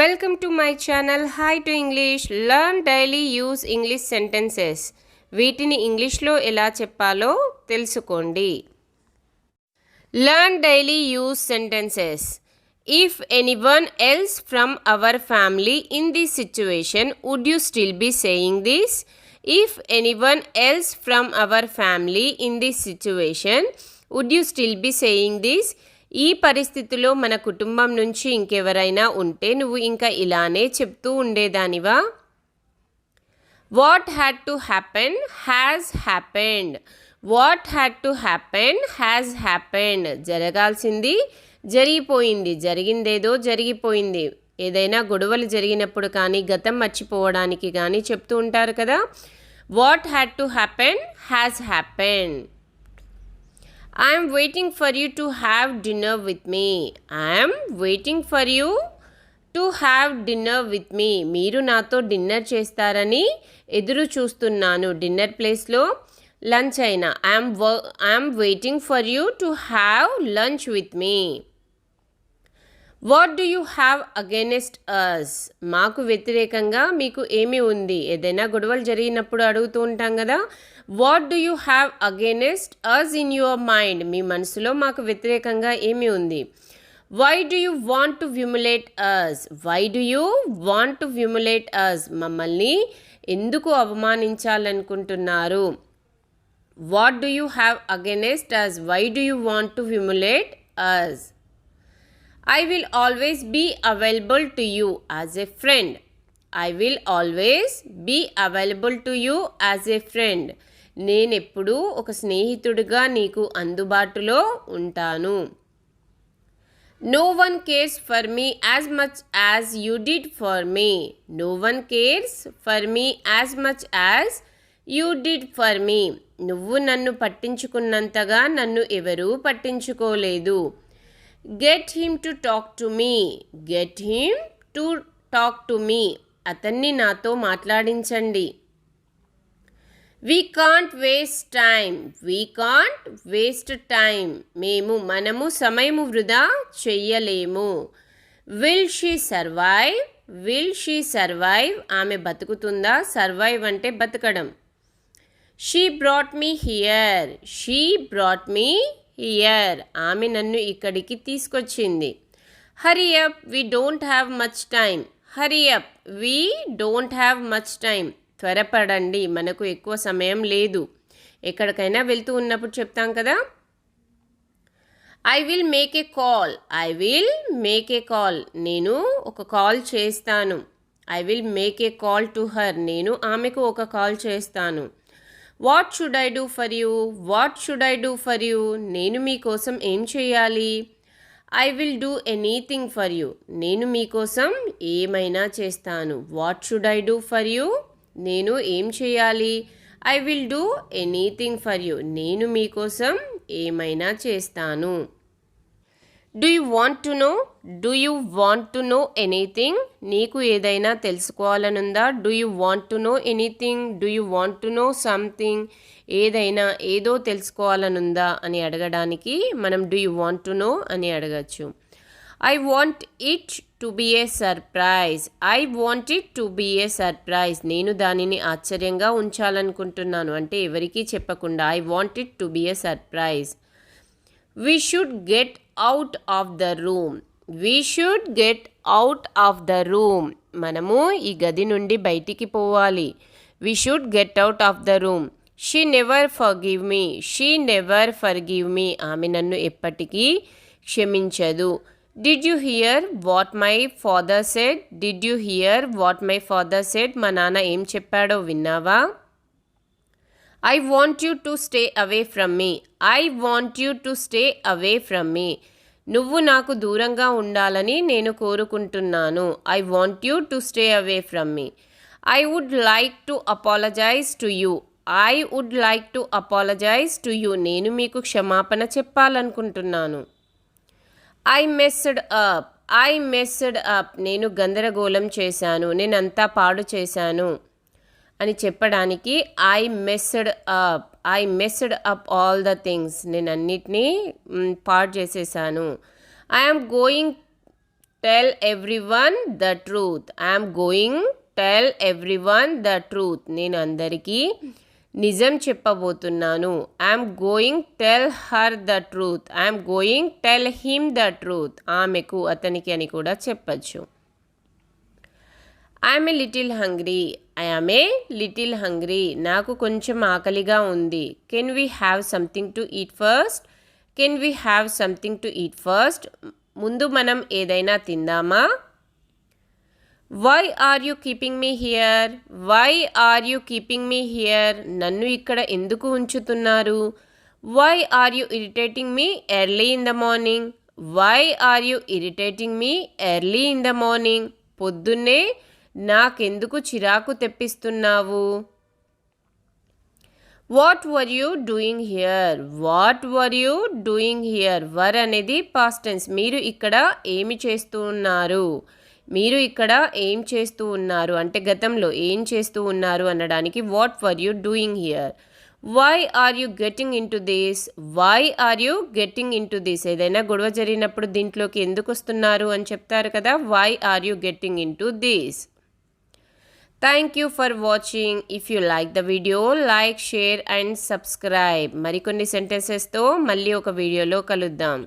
Welcome to my channel Hi to English. Learn daily use English sentences. వీటిని ఇంగ్లీష్లో ఎలా చెప్పాలో తెలుసుకోండి. Learn daily use sentences. If anyone else from our family in this situation, would you still be saying this? If anyone else from our family in this situation, would you still be saying this? ఈ పరిస్థితిలో మన కుటుంబం నుంచి ఇంకెవరైనా ఉంటే నువ్వు ఇంకా ఇలానే చెప్తూ ఉండేదానివా? What had to happen has happened. What had to happen has happened. జరగాల్సింది జరిగిపోయింది, జరిగిందేదో జరిగిపోయింది. ఏదైనా గొడవలు జరిగినప్పుడు కానీ గతం మర్చిపోవడానికి కానీ చెప్తూ ఉంటారు కదా. What had to happen has happened. I am waiting for you to have dinner with me. I am waiting for you to have dinner with me. మీరు నాతో డిన్నర్ చేస్తారని ఎదురు చూస్తున్నాను. డిన్నర్ ప్లేస్లో లంచ్ అయినా I am waiting for you to have lunch with me. What do you have against us. మాకు వ్యతిరేకంగా మీకు ఏమి ఉంది? ఏదైనా గొడవలు జరిగినప్పుడు అడుగుతూ ఉంటాం కదా. What do you have against us in your mind. మీ మనసులో మాకు వ్యతిరేకంగా ఏమి ఉంది? Why do you want to humiliate us. Why do you want to humiliate us. మమ్మల్ని ఎందుకు అవమానించాలనుకుంటున్నారు? What do you have against us. Why do you want to humiliate us. I will always be available to you as a friend. I will always be available to you as a friend. నేనెప్పుడూ ఒక స్నేహితుడిగా నీకు అందుబాటులో ఉంటాను. No one cares for me as much as you did for me. No one cares for me as much as you did for me. నువ్వు నన్ను పట్టించుకున్నంతగా నన్ను ఎవరూ పట్టించుకోలేదు. Get him to talk to me. Get him to talk to me. అతన్ని నాతో మాట్లాడించండి. We can't waste time. We can't waste time. మనము సమయము వృధా చెయ్యలేము. Will she survive? Will she survive? ఆమె బతుకుతుందా? Survive అంటే బతకడం. She brought me here. She brought me here. ఆమె నన్ను ఇక్కడికి తీసుకొచ్చింది. Hurry up, we don't have much time. Hurry up, we don't have much time. త్వరపడండి, మనకు ఎక్కువ సమయం లేదు. ఎక్కడికైనా వెళ్తూ ఉన్నప్పుడు చెప్తాం కదా. I will make a call. I will make a call. నేను ఒక కాల్ చేస్తాను. I will make a call to her. నేను ఆమెకు ఒక కాల్ చేస్తాను. What should I do for you. What should I do for you. నేను మీకోసం ఏం చేయాలి? I will do anything for you. నేను మీకోసం ఏమైనా చేస్తాను. What should I do for you. నేను ఏం చేయాలి? I will do anything for you. నేను మీకోసం ఏమైనా చేస్తాను. Do you want to know. Do you want to know anything. నీకు ఏదైనా తెలుసుకోవాలనుందా? Do you want to know anything. Do you want to know something. ఏదైనా ఏదో తెలుసుకోవాలనుందా అని అడగడానికి మనం do you want to know అని అడగచ్చు. I want it to be a surprise. I want it to be a surprise. నేను దానిని ఆశ్చర్యంగా ఉంచాలనుకుంటున్నాను, అంటే ఎవరికీ చెప్పకుండా. I want it to be a surprise. We should get out of the room. We should get out of the room. మనము ఈ గది నుండి బయటికి పోవాలి. We should get out of the room. She never forgive me. She never forgive me. ఆమె నన్ను ఎప్పటికీ క్షమించదు. Did you hear what my father said? Did you hear what my father said? మా నాన్న ఏం చెప్పాడో విన్నావా? I want you to stay away from me. I want you to stay away from me. నువ్వు నాకు దూరంగా ఉండాలని నేను కోరుకుంటున్నాను. I want you to stay away from me. I would like to apologize to you. I would like to apologize to you. నేను మీకు క్షమాపణ చెప్పాలనుకుంటున్నాను. I messed up. I messed up. నేను గందరగోళం చేశాను. నేనంతా పాడు చేశాను అని చెప్పడానికి I messed up. I messed up all the things. నేను అన్నిటినీ పాడు చేసేసాను. I am going tell everyone the truth. I'm going tell everyone the truth. నేను అందరికీ నిజం చెప్పబోతున్నాను. I'm going tell her the truth. I'm going tell him the truth. ఆమెకు, అతనికి అని కూడా చెప్పచ్చు. I'm a little hungry. I'm a little hungry. నాకు కొంచెం ఆకలిగా ఉంది. Can we have something to eat first. Can we have something to eat first. ముందు మనం ఏదైనా తిందామా. Why are you keeping me here. Why are you keeping me here. నన్ను ఇక్కడ ఎందుకు ఉంచుతున్నారు. Why are you irritating me early in the morning. Why are you irritating me early in the morning. పొద్దున్నే నాకెందుకు చిరాకు తెప్పిస్తున్నావు. What were you doing here. What were you doing here. Were అనేది past tense. మీరు ఇక్కడ ఏమి చేస్తూ ఉన్నారు. మీరు ఇక్కడ ఏం చేస్తూ ఉన్నారు అంటే గతంలో ఏం చేస్తూ ఉన్నారు అనడానికి what were you doing here. Why are you getting in to this. Why are you getting in to this. ఏదైనా గొడవ జరిగినప్పుడు దీంట్లోకి ఎందుకు వస్తున్నారు అని చెప్తారు కదా. Why are you getting in to this. Thank you for watching. If you like the video like, share and subscribe. మరికొన్ని సెంటెన్సెస్తో మళ్ళీ ఒక వీడియోలో కలుద్దాం.